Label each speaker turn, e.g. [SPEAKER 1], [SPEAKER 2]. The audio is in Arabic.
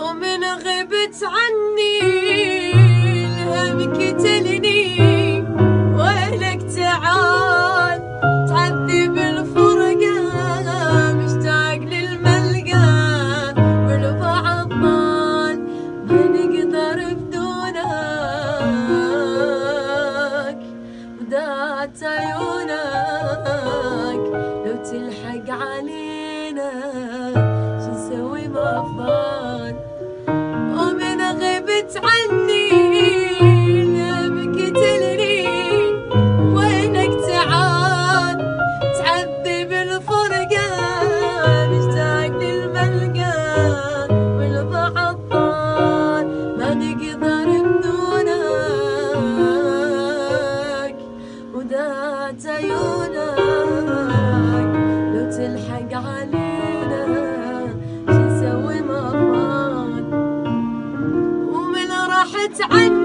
[SPEAKER 1] ومن غبت عني الهم قتلني، وينك تعال تعذب الفرقة، مشتاق للملقى والبعض ضال ما نقدر بدونك، ودات عيونك لو تلحق علينا شو نسوي ما أفضل. ومن غبت عني الهم قتلني، وينك تعال تعذب الفرقة، مشتاق للملقى والبعض ضال ما نقدر بدونك، ودات عيونك لو تلحق علينا شو نسوي ما أفضل. ومن راحت عني